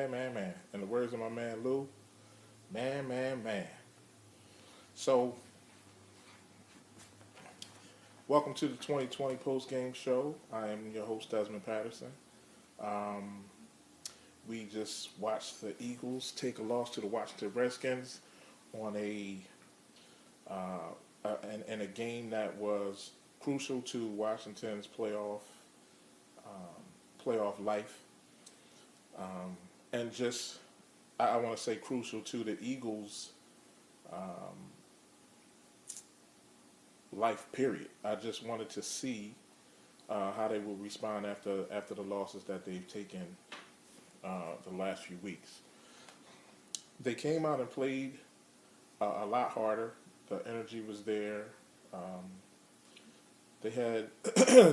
Man, man. In the words of my man Lou, man. So, welcome to the 2020 post game show. I am your host Desmond Patterson. Um, we just watched the Eagles take a loss to the Washington Redskins on in a game that was crucial to Washington's playoff life, and just I want to say crucial to the Eagles' um, life. Period. I just wanted to see how they would respond after the losses that they've taken the last few weeks. They came out and played a lot harder. The energy was there. Um, they had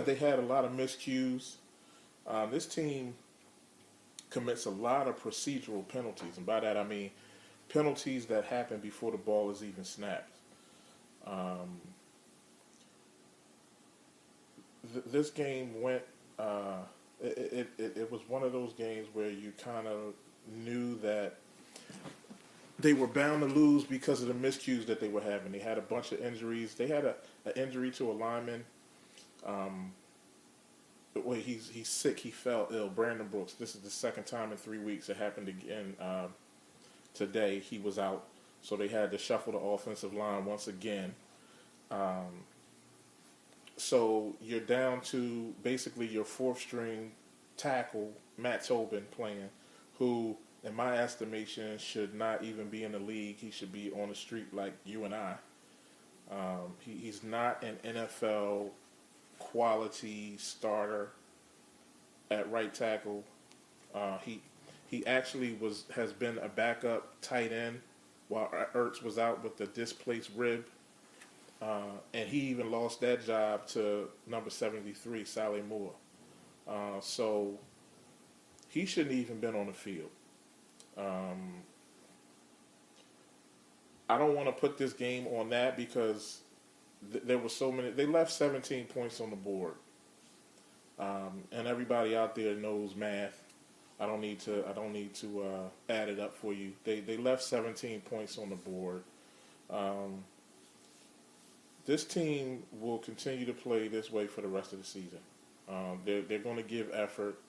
they had a lot of miscues. This team commits a lot of procedural penalties, and by that I mean penalties that happen before the ball is even snapped. Um, this game went. It was one of those games where you kind of knew that they were bound to lose because of the miscues that they were having. They had a bunch of injuries. They had an injury to a lineman. Um, he's sick. He fell ill. Brandon Brooks. This is the second time in 3 weeks. It happened again today. He was out, so they had to shuffle the offensive line once again. So you're down to basically your fourth string tackle, Matt Tobin, playing, who, in my estimation, should not even be in the league. He should be on the street like you and I. He's not an NFL quality starter at right tackle. He actually has been a backup tight end while Ertz was out with the displaced rib. And he even lost that job to number 73, Sally Moore. So he shouldn't even been on the field. I don't want to put this game on that because there were so many. They left 17 points on the board, and everybody out there knows math. I don't need to add it up for you. They left 17 points on the board. This team will continue to play this way for the rest of the season. They're going to give effort,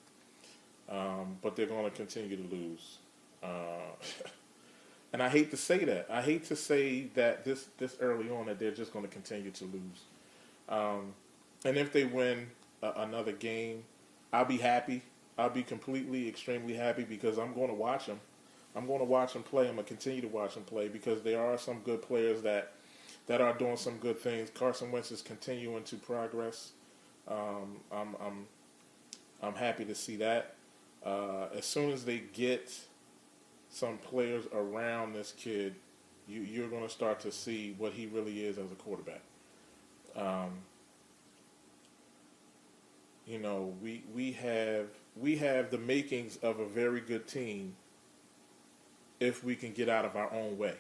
but they're going to continue to lose. And I hate to say that. I hate to say that this early on that they're just going to continue to lose. And if they win another game, I'll be happy. I'll be completely, extremely happy because I'm going to watch them. I'm going to watch them play. I'm going to continue to watch them play because there are some good players that are doing some good things. Carson Wentz is continuing to progress. I'm happy to see that. As soon as they get some players around this kid, you're going to start to see what he really is as a quarterback. We have the makings of a very good team if we can get out of our own way.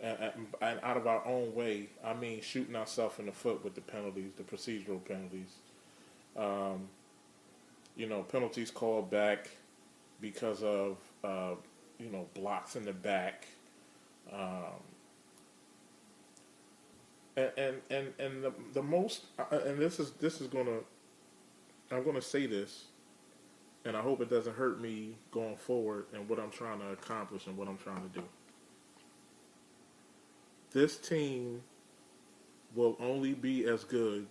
And out of our own way, I mean shooting ourselves in the foot with the penalties, the procedural penalties. Penalties called back because of blocks in the back. And the most, and this is gonna, I'm gonna say this, and I hope it doesn't hurt me going forward and what I'm trying to accomplish and what I'm trying to do. This team will only be as good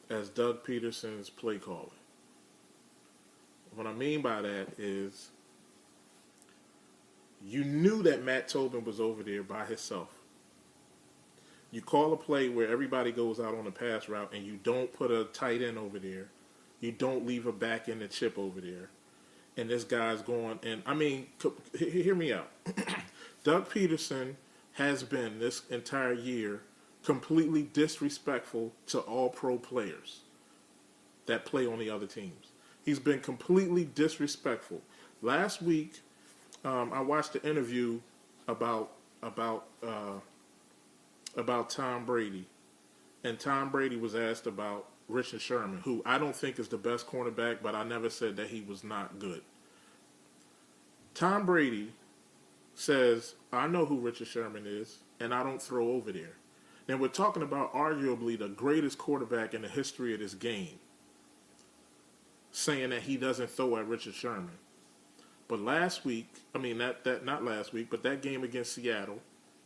as Doug Peterson's play calling. What I mean by that is you knew that Matt Tobin was over there by himself. You call a play where everybody goes out on a pass route and you don't put a tight end over there. You don't leave a back end and chip over there. And this guy's going, and I mean, hear me out. Doug Peterson has been this entire year completely disrespectful to all pro players that play on the other teams. He's been completely disrespectful. Last week, I watched the interview about about uh, about Tom Brady, and Tom Brady was asked about Richard Sherman, who I don't think is the best cornerback, but I never said that he was not good. Tom Brady says, "I know who Richard Sherman is, and I don't throw over there." Now we're talking about arguably the greatest quarterback in the history of this game, saying that he doesn't throw at Richard Sherman. But last week, I mean that not last week, but that game against Seattle,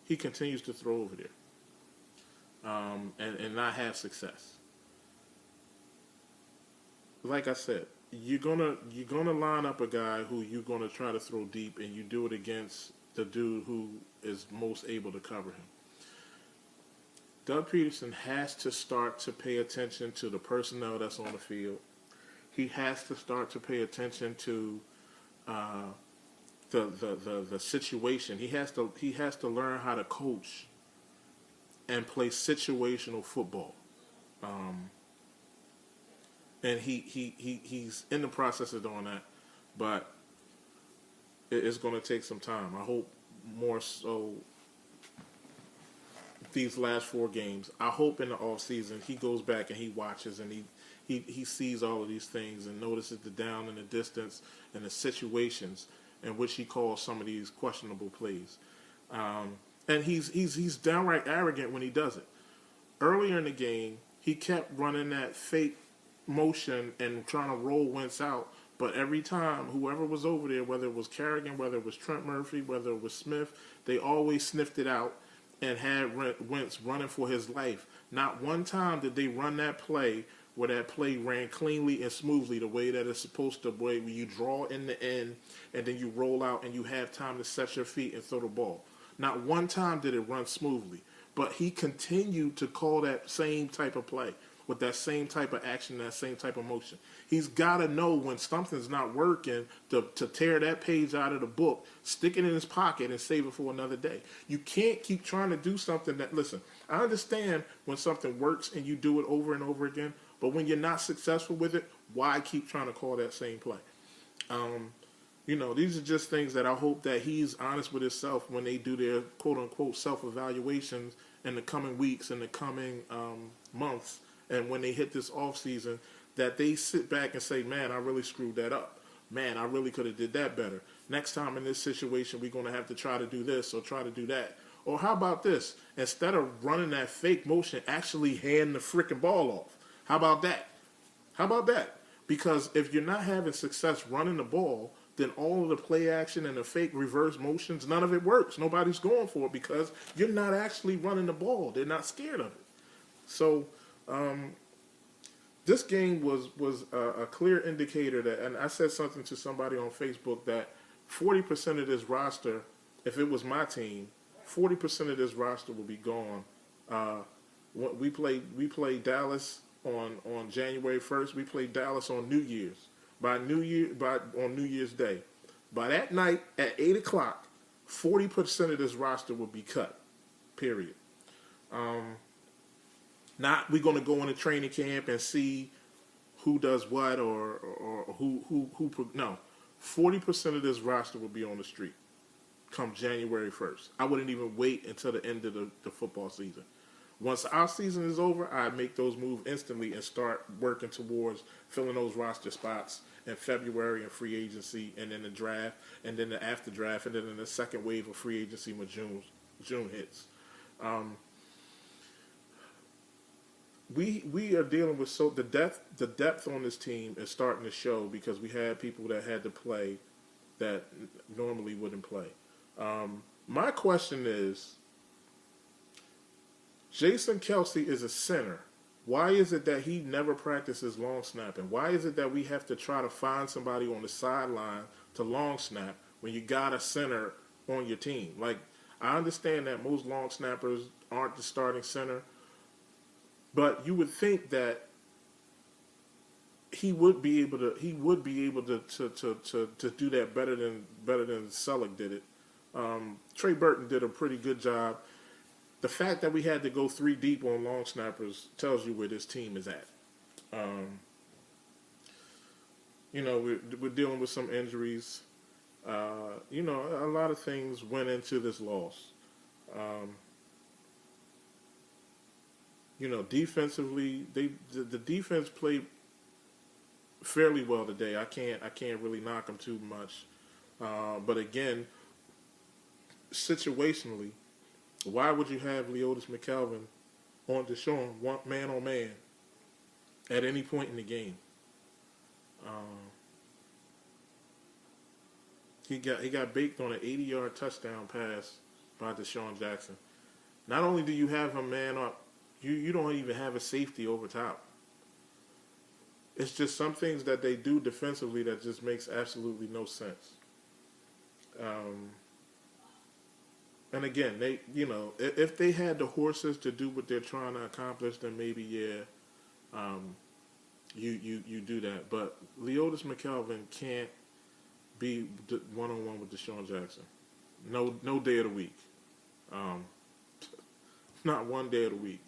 he continues to throw over there, and not have success. Like I said, you're gonna line up a guy who you're gonna try to throw deep, and you do it against the dude who is most able to cover him. Doug Peterson has to start to pay attention to the personnel that's on the field. He has to start to pay attention to uh, the situation. He has to learn how to coach and play situational football. Um, and he's in the process of doing that, but it's going to take some time. I hope more so these last 4 games. I hope in the off season he goes back and he watches and he sees all of these things and notices the down and the distance and the situations in which he calls some of these questionable plays. And he's downright arrogant when he does it. Earlier in the game, he kept running that fake motion and trying to roll Wentz out. But every time, whoever was over there, whether it was Kerrigan, whether it was Trent Murphy, whether it was Smith, they always sniffed it out and had Wentz running for his life. Not one time did they run that play where that play ran cleanly and smoothly the way that it's supposed to, where you draw in the end and then you roll out and you have time to set your feet and throw the ball. Not one time did it run smoothly. But he continued to call that same type of play with that same type of action, that same type of motion. He's got to know when something's not working to tear that page out of the book, stick it in his pocket, and save it for another day. You can't keep trying to do something that, listen, I understand when something works and you do it over and over again, but when you're not successful with it, why keep trying to call that same play? These are just things that I hope that he's honest with himself when they do their quote-unquote self-evaluations in the coming weeks and the coming months, and when they hit this off season, that they sit back and say, man, I really screwed that up. Man, I really could have did that better. Next time in this situation, we're going to have to try to do this or try to do that. Or how about this? Instead of running that fake motion, actually hand the freaking ball off. How about that? How about that? Because if you're not having success running the ball, then all of the play action and the fake reverse motions, none of it works. Nobody's going for it because you're not actually running the ball. They're not scared of it. So this game was a clear indicator that, and I said something to somebody on Facebook that 40% of this roster, if it was my team, 40% of this roster will be gone. We played Dallas on January 1st. We played Dallas on New Year's. On New Year's Day. By that night at 8 o'clock, 40% of this roster will be cut. Period. Not we're going to go into training camp and see who does what or who no. 40% of this roster will be on the street come January 1st. I wouldn't even wait until the end of the football season. Once our season is over, I make those moves instantly and start working towards filling those roster spots in February and free agency, and then the draft, and then the after draft, and then in the second wave of free agency when June hits. We are dealing with the depth on this team is starting to show because we had people that had to play that normally wouldn't play. My question is, Jason Kelsey is a center. Why is it that he never practices long snapping? Why is it that we have to try to find somebody on the sideline to long snap when you got a center on your team? Like, I understand that most long snappers aren't the starting center, but you would think that he would be able to do that better than Selleck did it. Trey Burton did a pretty good job. The fact that we had to go 3 deep on long snappers tells you where this team is at. We're dealing with some injuries. A lot of things went into this loss. Um, Defensively, the defense played fairly well today. I can't really knock them too much. But again, situationally, why would you have Leotis McKelvin on Deshaun man on man at any point in the game? Um, he got baked on an 80-yard touchdown pass by Deshaun Jackson. Not only do you have him man up, you don't even have a safety over top. It's just some things that they do defensively that just makes absolutely no sense. Um, and again, if they had the horses to do what they're trying to accomplish, then maybe um, you do that. But Leotis McKelvin can't be one on one with Deshaun Jackson. No day of the week. Um, not one day of the week.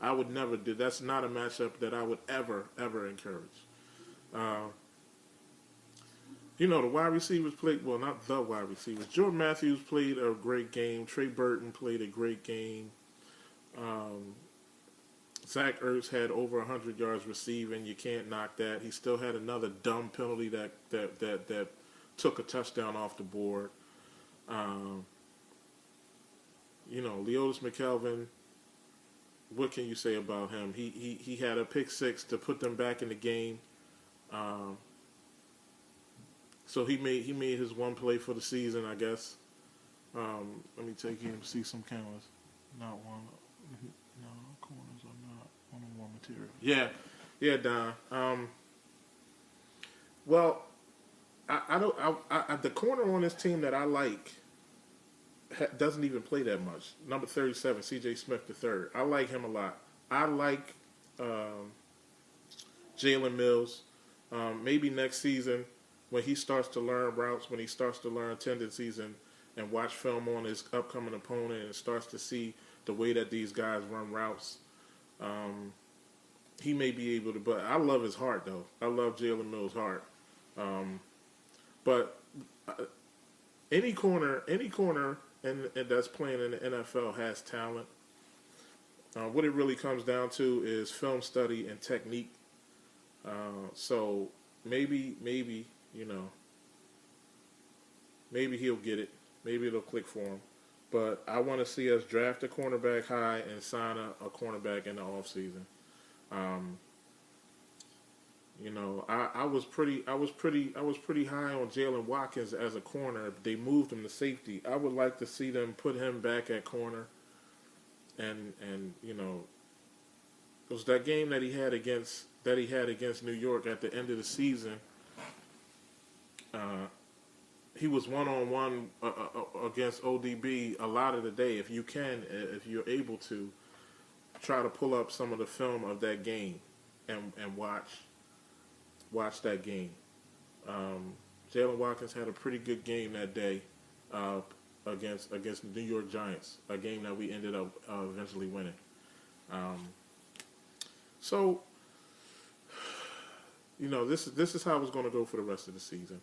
I would never do. That's not a matchup that I would ever encourage. Uh, the wide receivers played well. Not the wide receivers. Jordan Matthews played a great game. Trey Burton played a great game. Um, Zach Ertz had over 100 yards receiving. You can't knock that. He still had another dumb penalty that took a touchdown off the board. Um, Leotis McKelvin. What can you say about him? He had a pick six to put them back in the game. Um, so he made his one play for the season, I guess. Let me take you and see some cameras. Not one. No, corners are not one-on-one material. Yeah, Don. Well, I don't. The corner on this team that I like doesn't even play that much. Number 37, C.J. Smith III. I like him a lot. I like Jalen Mills. Maybe next season, when he starts to learn routes, when he starts to learn tendencies and watch film on his upcoming opponent and starts to see the way that these guys run routes, he may be able to. But I love his heart, though. I love Jalen Mills' heart. But any corner and that's playing in the NFL has talent. What it really comes down to is film study and technique. So maybe he'll get it. Maybe it'll click for him. But I want to see us draft a cornerback high and sign a cornerback in the offseason. I was pretty high on Jalen Watkins as a corner. They moved him to safety. I would like to see them put him back at corner. And it was that game that he had against New York at the end of the season. He was one-on-one against ODB a lot of the day. If you're able to, try to pull up some of the film of that game and watch that game. Jalen Watkins had a pretty good game that day against the New York Giants, a game that we ended up eventually winning. So, this is how it's going to go for the rest of the season.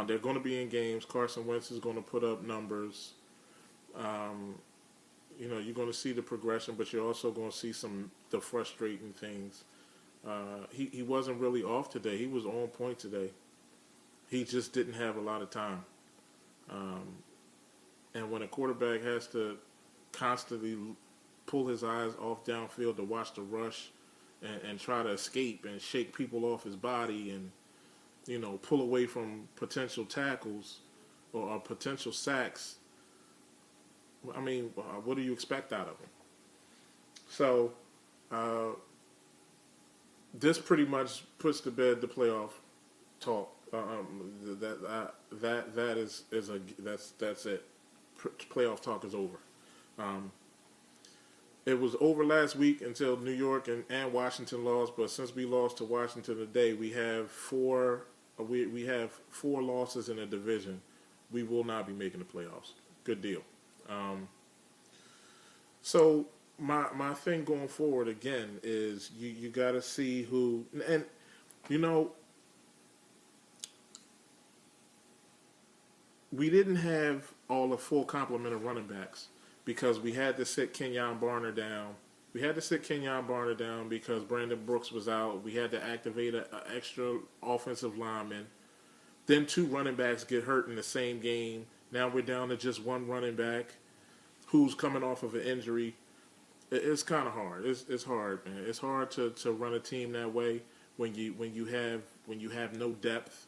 They're going to be in games. Carson Wentz is going to put up numbers. You're going to see the progression, but you're also going to see the frustrating things. He wasn't really off today. He was on point today. He just didn't have a lot of time. And when a quarterback has to constantly pull his eyes off downfield to watch the rush and try to escape and shake people off his body and, pull away from potential tackles or potential sacks, I mean, what do you expect out of him? So, this pretty much puts to bed the playoff talk. That's it. Playoff talk is over. It was over last week until New York and Washington lost. But since we lost to Washington today, we have four losses in the division. We will not be making the playoffs. Good deal. So my thing going forward again is you got to see who, and we didn't have all the full complement of running backs because we had to sit Kenyon Barner down. We had to sit Kenyon Barner down because Brandon Brooks was out. We had to activate an extra offensive lineman. Then two running backs get hurt in the same game. Now we're down to just one running back who's coming off of an injury. It's kind of hard. It's hard, man. It's hard to run a team that way when you have no depth.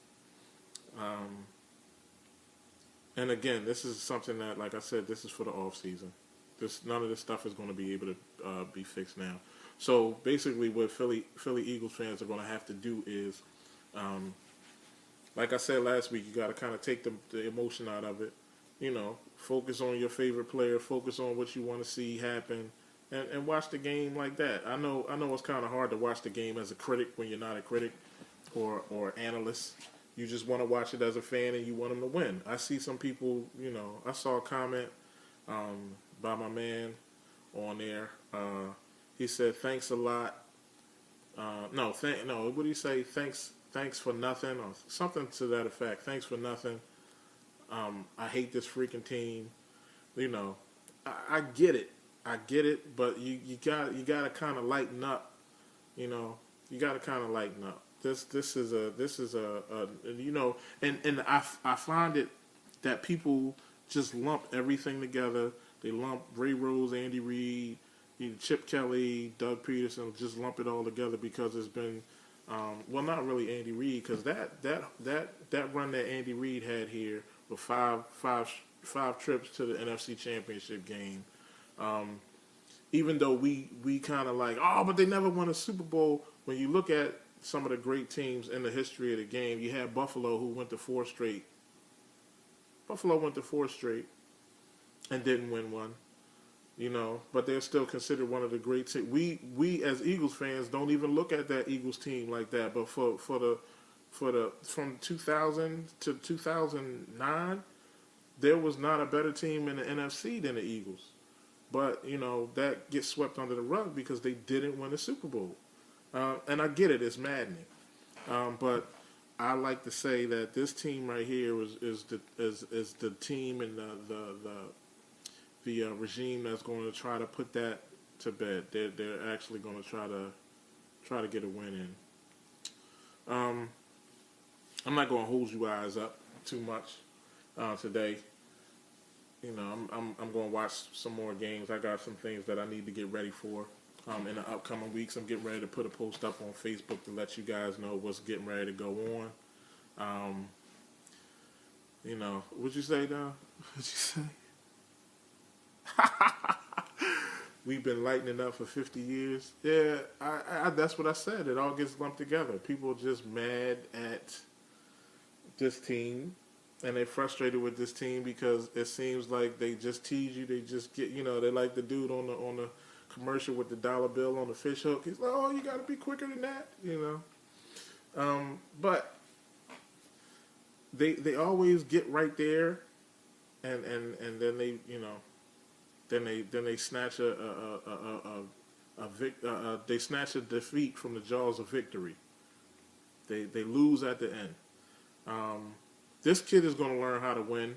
And again, this is something that, like I said, this is for the off season. None of this stuff is going to be able to be fixed now. So basically, what Philly Eagles fans are going to have to do is, like I said last week, you got to kind of take the emotion out of it. You know, focus on your favorite player, focus on what you want to see happen, and watch the game like that. I know it's kind of hard to watch the game as a critic when you're not a critic or analyst. You just want to watch it as a fan and you want them to win. I see some people, you know, I saw a comment by my man on there. He said, "Thanks a lot." No, what do you say? Thanks for nothing, or something to that effect. Thanks for nothing. I hate this freaking team. You know, I get it, but you got to kind of lighten up. You know, you got to kind of lighten up. This is a you know, and I find it that people just lump everything together. They lump Ray Rose, Andy Reid, Chip Kelly, Doug Peterson, just lump it all together because it's been, well, not really Andy Reid, because that run that Andy Reid had here with five trips to the NFC Championship game. Even though we kind of like, oh, but they never won a Super Bowl. When you look at some of the great teams in the history of the game, you had Buffalo, who went to four straight. Buffalo went to four straight and didn't win one, you know, but they're still considered one of the great teams. We as Eagles fans don't even look at that Eagles team like that. But for the from 2000 to 2009, there was not a better team in the NFC than the Eagles. But you know that gets swept under the rug because they didn't win the Super Bowl. And I get it; it's maddening. But I like to say that this team right here is the team and the regime that's going to try to put that to bed. They're actually going to try to get a win in. I'm not going to hold you guys up too much today. You know, I'm going to watch some more games. I got some things that I need to get ready for. In the upcoming weeks, I'm getting ready to put a post up on Facebook to let you guys know what's getting ready to go on. You know, what'd you say, Don? What'd you say? We've been lightening up for 50 years. Yeah, I that's what I said. It all gets lumped together. People are just mad at this team, and they're frustrated with this team because it seems like they just tease you. They just get, you know, they like the dude on the commercial with the dollar bill on the fish hook. He's like, oh, you got to be quicker than that, you know. But they always get right there, and then they, you know, then they snatch they snatch a defeat from the jaws of victory. They lose at the end. This kid is going to learn how to win,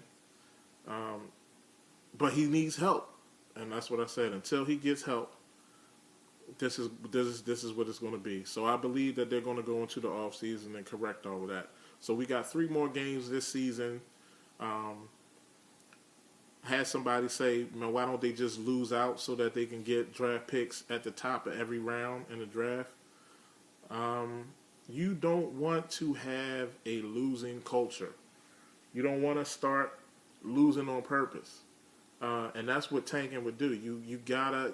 but he needs help. And that's what I said. Until he gets help, this is what it's going to be. So I believe that they're going to go into the off season and correct all of that. So we got 3 more games this season. Had somebody say, man, why don't they just lose out so that they can get draft picks at the top of every round in the draft? You don't want to have a losing culture. You don't want to start losing on purpose. And that's what tanking would do. You gotta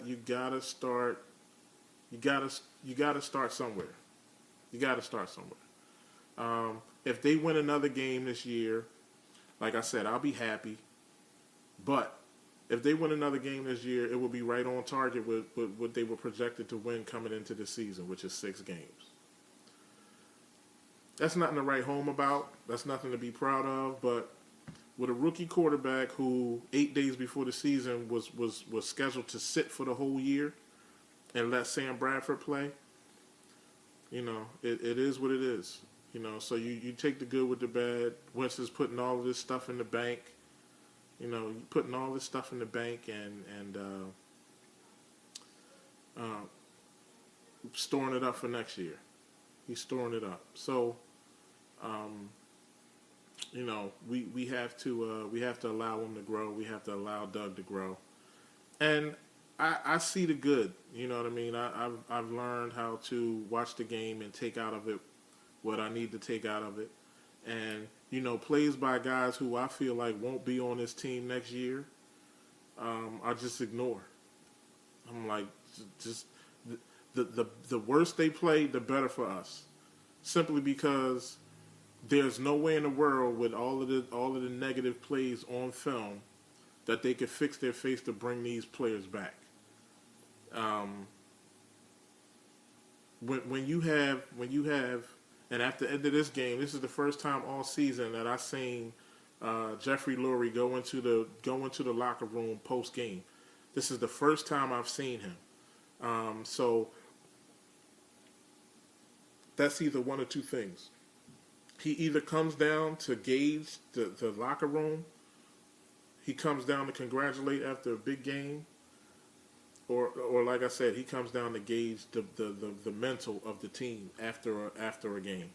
start somewhere. You gotta start somewhere. If they win another game this year, like I said, I'll be happy. But if they win another game this year, it will be right on target with what they were projected to win coming into the season, which is 6 games. That's nothing to write home about. That's nothing to be proud of. But with a rookie quarterback who 8 days before the season was scheduled to sit for the whole year and let Sam Bradford play, you know, it is what it is. So you take the good with the bad. Winston's putting all of this stuff in the bank. Putting all this stuff in the bank and storing it up for next year. He's storing it up. So, we have to allow him to grow. We have to allow Doug to grow. And I see the good. You know what I mean? I've learned how to watch the game and take out of it what I need to take out of it. And, plays by guys who I feel like won't be on this team next year, I just ignore. I'm like, just the worse they play, the better for us. Simply because there's no way in the world with all of the negative plays on film that they could fix their face to bring these players back. When you have, and at the end of this game, this is the first time all season that I've seen Jeffrey Lurie go into the locker room post game. This is the first time I've seen him. So that's either one or two things. He either comes down to gauge the locker room, he comes down to congratulate after a big game, or like I said, he comes down to gauge the mental of the team after a game.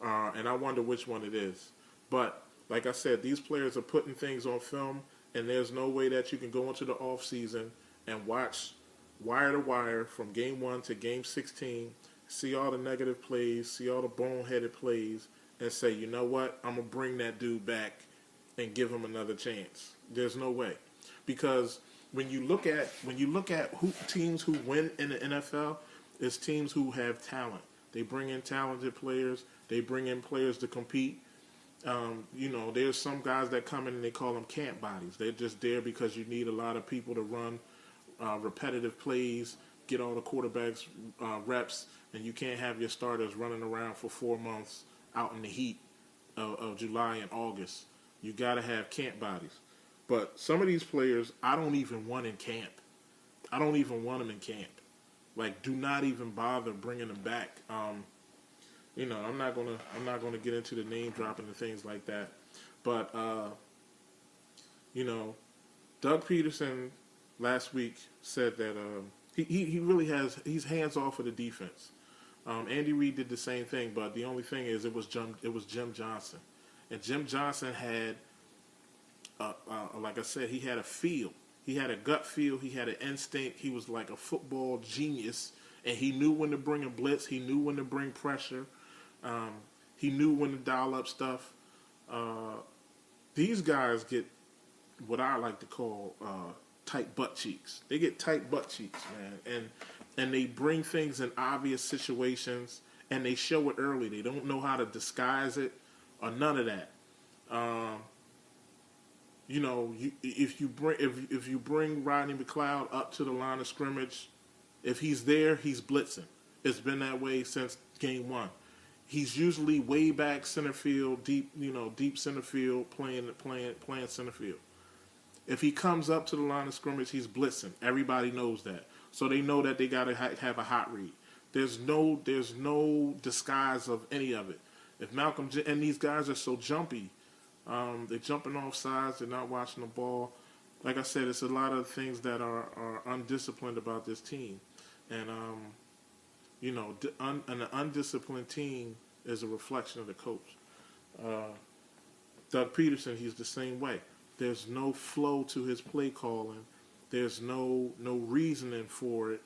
And I wonder which one it is. But like I said, these players are putting things on film, and there's no way that you can go into the off season and watch wire to wire from game 1 to game 16, see all the negative plays, see all the boneheaded plays, and say, you know what, I'm gonna bring that dude back and give him another chance. There's no way, because when you look at teams who win in the NFL, it's teams who have talent. They bring in talented players. They bring in players to compete. There's some guys that come in and they call them camp bodies. They're just there because you need a lot of people to run repetitive plays, get all the quarterbacks reps, and you can't have your starters running around for 4 months out in the heat of July and August. You got to have camp bodies. But some of these players, I don't even want in camp. I don't even want them in camp. Like, do not even bother bringing them back. I'm not gonna get into the name dropping and things like that. But Doug Peterson last week said that he really he's hands off of the defense. Andy Reid did the same thing, but the only thing is it was Jim Johnson, and Jim Johnson had, like I said, he had a feel. He had a gut feel. He had an instinct. He was like a football genius, and he knew when to bring a blitz. He knew when to bring pressure. He knew when to dial up stuff. These guys get what I like to call tight butt cheeks. They get tight butt cheeks, man, and they bring things in obvious situations, and they show it early. They don't know how to disguise it or none of that. If you bring Rodney McLeod up to the line of scrimmage, if he's there, he's blitzing. It's been that way since game 1. He's usually way back center field, deep center field, playing center field. If he comes up to the line of scrimmage, he's blitzing. Everybody knows that, so they know that they got to have a hot read. There's no disguise of any of it. If Malcolm and these guys are so jumpy. They're jumping off sides. They're not watching the ball. Like I said, it's a lot of things that are undisciplined about this team. And, an undisciplined team is a reflection of the coach. Doug Peterson, he's the same way. There's no flow to his play calling. There's no reasoning for it.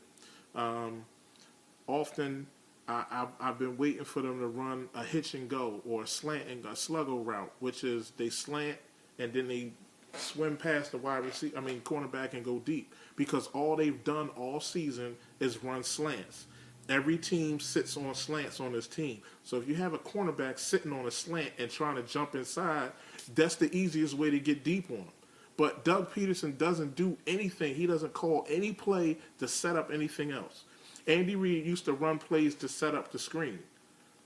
Often, I've been waiting for them to run a hitch and go or a slant and a sluggo route, which is they slant and then they swim past the cornerback and go deep, because all they've done all season is run slants. Every team sits on slants on this team. So if you have a cornerback sitting on a slant and trying to jump inside, that's the easiest way to get deep on them. But Doug Peterson doesn't do anything. He doesn't call any play to set up anything else. Andy Reid used to run plays to set up the screen.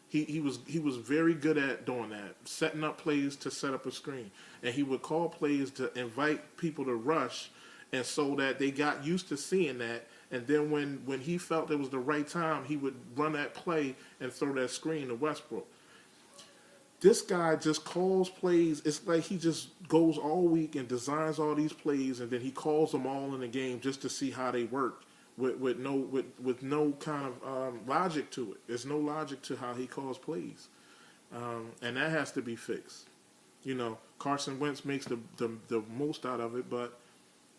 He was very good at doing that, setting up plays to set up a screen. And he would call plays to invite people to rush, and so that they got used to seeing that. And then when he felt it was the right time, he would run that play and throw that screen to Westbrook. This guy just calls plays. It's like he just goes all week and designs all these plays, and then he calls them all in the game just to see how they work with no kind of logic to it. There's no logic to how he calls plays, and that has to be fixed. You know, Carson Wentz makes the most out of it, but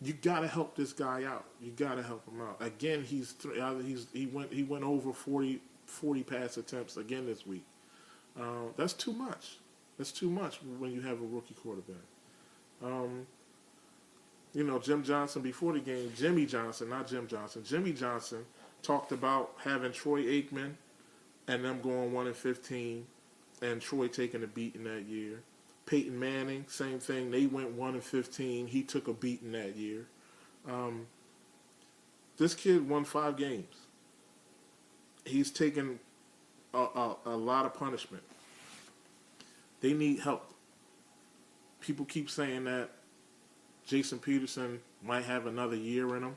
you got to help this guy out. You got to help him out. Again, he went over 40 pass attempts again this week. That's too much. That's too much when you have a rookie quarterback. You know, Jim Johnson before the game, Jimmy Johnson, not Jim Johnson. Jimmy Johnson talked about having Troy Aikman and them going 1-15, and Troy taking a beating that year. Peyton Manning, same thing. They went 1-15. He took a beating that year. This kid won 5 games. He's taken a lot of punishment. They need help. People keep saying that Jason Peterson might have another year in him.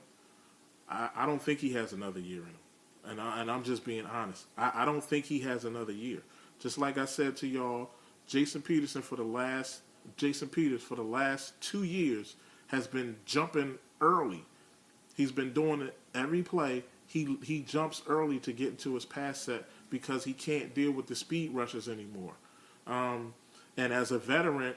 I don't think he has another year in him. And I'm just being honest. I don't think he has another year. Just like I said to y'all, Jason Peters for the last 2 years has been jumping early. He's been doing it every play. He jumps early to get into his pass set because he can't deal with the speed rushers anymore. And as a veteran,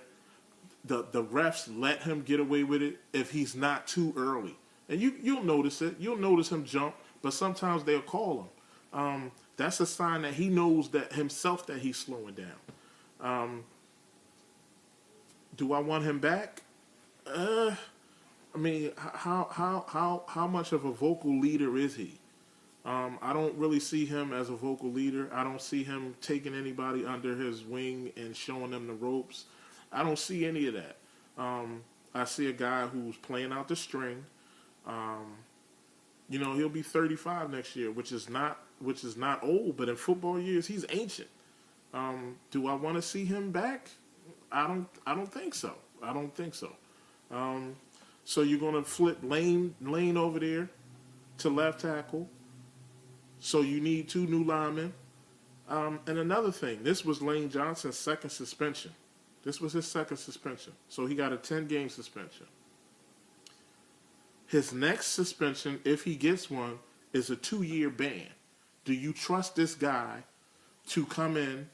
the refs let him get away with it if he's not too early. And you'll notice it. You'll notice him jump, but sometimes they'll call him. That's a sign that he knows that himself that he's slowing down. Do I want him back? I mean, how much of a vocal leader is he? I don't really see him as a vocal leader. I don't see him taking anybody under his wing and showing them the ropes. I don't see any of that. I see a guy who's playing out the string. You know, he'll be 35 next year, which is not old, but in football years, he's ancient. Do I want to see him back? I don't think so. I don't think so. So you're going to flip Lane over there to left tackle. So you need 2 new linemen. And another thing, this was Lane Johnson's second suspension. This was his second suspension. So he got a 10-game suspension. His next suspension, if he gets one, is a 2-year ban. Do you trust this guy to come in?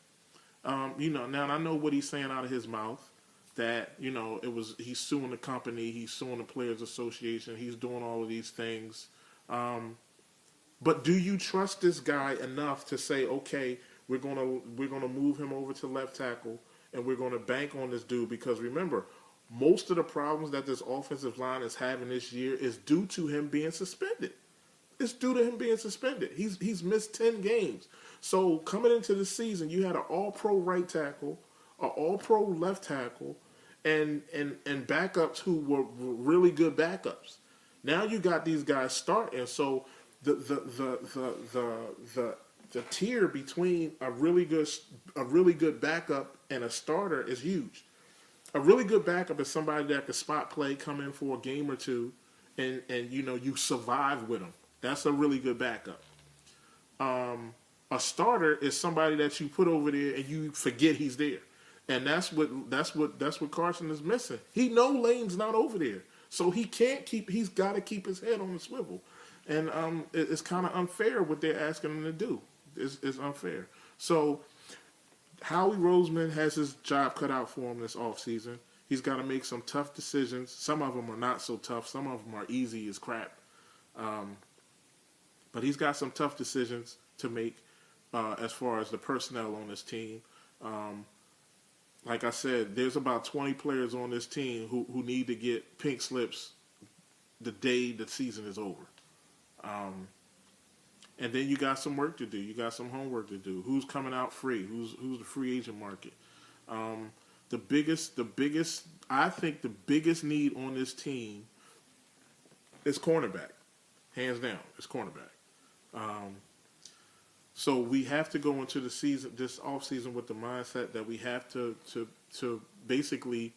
You know, now I know what he's saying out of his mouth, that, you know, he's suing the company, he's suing the Players Association, he's doing all of these things. But do you trust this guy enough to say, okay, we're gonna move him over to left tackle and we're gonna bank on this dude? Because remember, most of the problems that this offensive line is having this year is due to him being suspended. It's due to him being suspended. He's missed 10 games. So coming into the season, you had an all-pro right tackle, an all-pro left tackle, and backups who were really good backups. Now you got these guys starting. So the tier between a really good backup and a starter is huge. A really good backup is somebody that can spot play, come in for a game or two, and you know, you survive with them. That's a really good backup. A starter is somebody that you put over there and you forget he's there, and that's what Carson is missing. He know Lane's not over there, so he can't keep. He's got to keep his head on the swivel, and it's kind of unfair what they're asking him to do. It's unfair. So Howie Roseman has his job cut out for him this offseason. He's got to make some tough decisions. Some of them are not so tough. Some of them are easy as crap. But he's got some tough decisions to make as far as the personnel on this team. Like I said, there's about 20 players on this team who need to get pink slips the day the season is over. And then you got some work to do. You got some homework to do. Who's coming out free? Who's the free agent market? I think the biggest need on this team is cornerback. Hands down, it's cornerback. So we have to go into the season, this offseason, with the mindset that we have to basically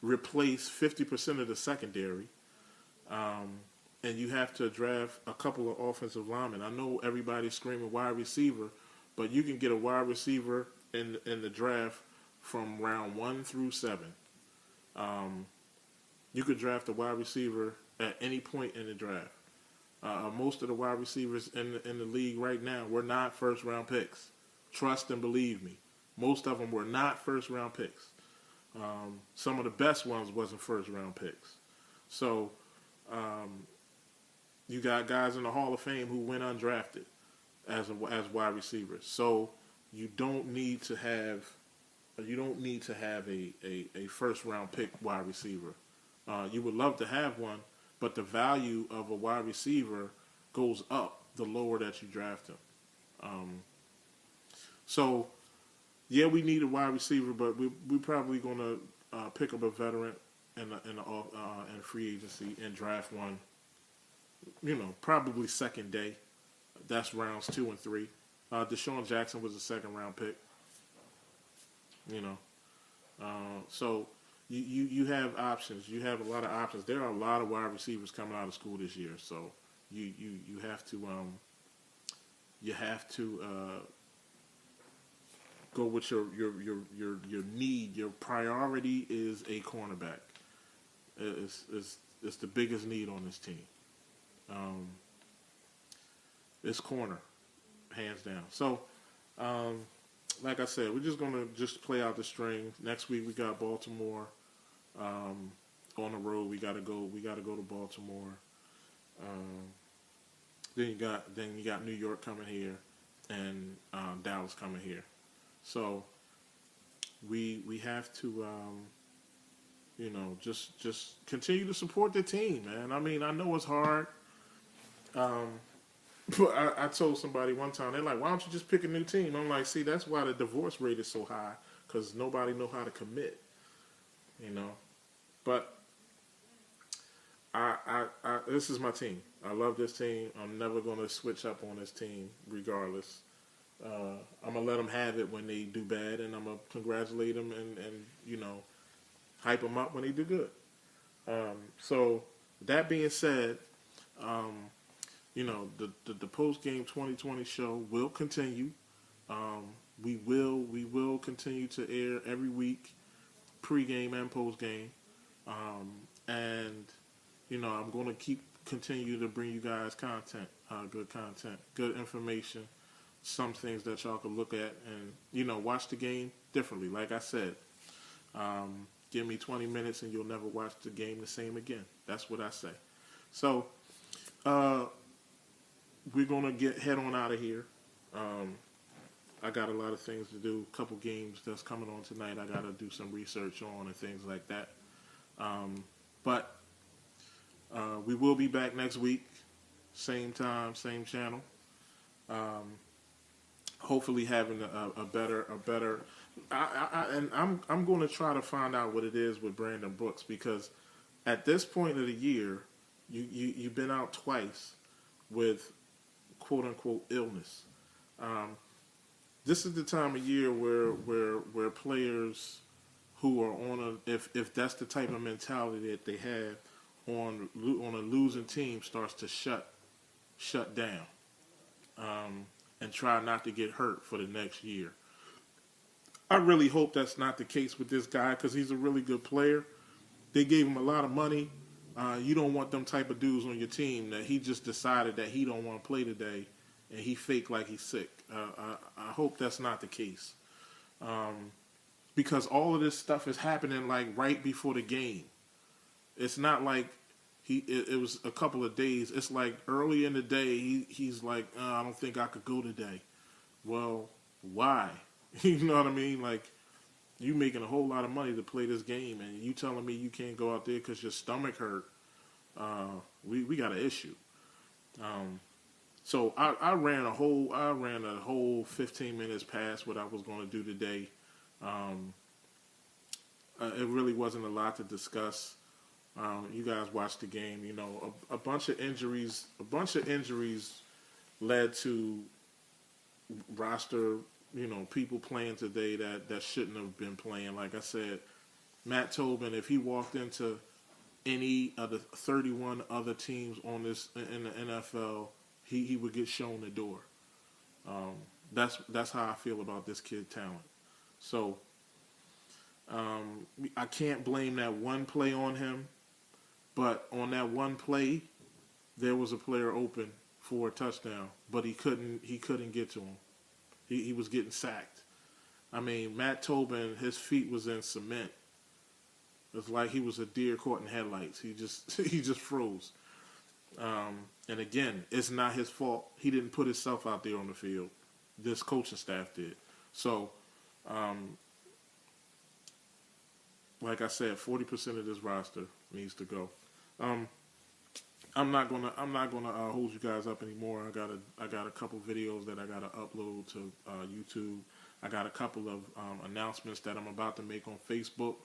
replace 50% of the secondary. And you have to draft a couple of offensive linemen. I know everybody's screaming wide receiver, but you can get a wide receiver in the draft from round 1 through 7. You could draft a wide receiver at any point in the draft. Most of the wide receivers in the league right now were not first round picks. Trust and believe me. Most of them were not first round picks. Some of the best ones wasn't first round picks. So you got guys in the Hall of Fame who went undrafted as wide receivers. So you don't need to have a first round pick wide receiver. You would love to have one, but the value of a wide receiver goes up the lower that you draft him. So yeah, we need a wide receiver, but we probably going to pick up a veteran in free agency and draft one. Probably second day. That's rounds 2 and 3. Deshaun Jackson was a second round pick. So you have options. You have a lot of options. There are a lot of wide receivers coming out of school this year. So you have to go with your need. Your priority is a cornerback. It's the biggest need on this team. It's corner, hands down. So, like I said, we're just gonna play out the string. Next week we got Baltimore on the road. We gotta go to Baltimore. Then you got New York coming here, and Dallas coming here. So we have to just continue to support the team, man. I mean, I know it's hard. But I told somebody one time, they're like, why don't you just pick a new team? I'm like, see, that's why the divorce rate is so high, because nobody know how to commit, But I this is my team. I love this team. I'm never going to switch up on this team regardless. I'm going to let them have it when they do bad, and I'm going to congratulate them and hype them up when they do good. So that being said, the post-game 2020 show will continue. We will continue to air every week, pre-game and post-game. And I'm going to continue to bring you guys content, good information, some things that y'all can look at and, watch the game differently. Like I said, give me 20 minutes and you'll never watch the game the same again. That's what I say. So, we're going to head on out of here. I got a lot of things to do. A couple games that's coming on tonight I got to do some research on and things like that. But we will be back next week. Same time, same channel. Hopefully having a better. I'm going to try to find out what it is with Brandon Brooks, because at this point of the year, you've been out twice with quote unquote illness. This is the time of year where players who are on if that's the type of mentality that they have on a losing team starts to shut down, and try not to get hurt for the next year. I really hope that's not the case with this guy, because he's a really good player. They gave him a lot of money. You don't want them type of dudes on your team that he just decided that he don't want to play today and he fake like he's sick. I hope that's not the case, because all of this stuff is happening like right before the game. It's not like it was a couple of days. It's like early in the day he's like, I don't think I could go today. Well, why? You know what I mean? Like, you making a whole lot of money to play this game, and you telling me you can't go out there because your stomach hurt. We got an issue. So I ran a whole 15 minutes past what I was going to do today. It really wasn't a lot to discuss. You guys watched the game. A bunch of injuries led to roster. People playing today that shouldn't have been playing. Like I said, Matt Tobin, if he walked into any of the 31 other teams on this in the NFL, he would get shown the door. That's how I feel about this kid talent. So I can't blame that one play on him, but on that one play, there was a player open for a touchdown, but he couldn't get to him. He was getting sacked. I mean, Matt Tobin, his feet was in cement. It's like he was a deer caught in headlights. He just he just froze. And again, it's not his fault. He didn't put himself out there on the field. This coaching staff did. So, like I said, 40% of this roster needs to go. I'm not gonna hold you guys up anymore. I got a couple videos that I gotta upload to YouTube. I got a couple of announcements that I'm about to make on Facebook.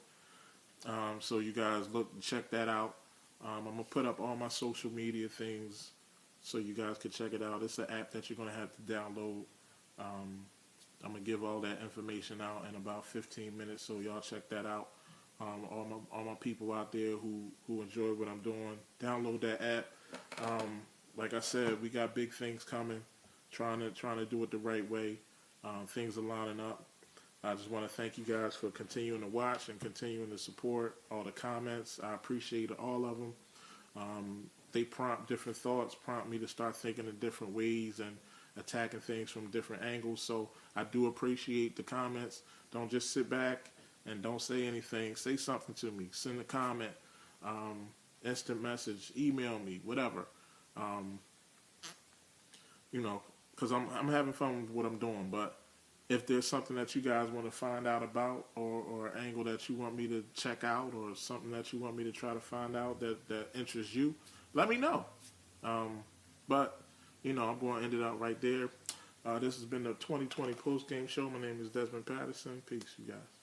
So you guys check that out. I'm gonna put up all my social media things so you guys can check it out. It's an app that you're gonna have to download. I'm gonna give all that information out in about 15 minutes, so y'all check that out. All my people out there who enjoy what I'm doing, download that app. Like I said, we got big things coming. Trying to do it the right way. Things are lining up. I just want to thank you guys for continuing to watch and continuing to support all the comments. I appreciate all of them. They prompt different thoughts, prompt me to start thinking in different ways and attacking things from different angles. So I do appreciate the comments. Don't just sit back and don't say anything. Say something to me. Send a comment, instant message, email me, whatever. Because I'm having fun with what I'm doing. But if there's something that you guys want to find out about, or an angle that you want me to check out, or something that you want me to try to find out that interests you, let me know. But I'm going to end it out right there. This has been the 2020 post game show. My name is Desmond Patterson. Peace, you guys.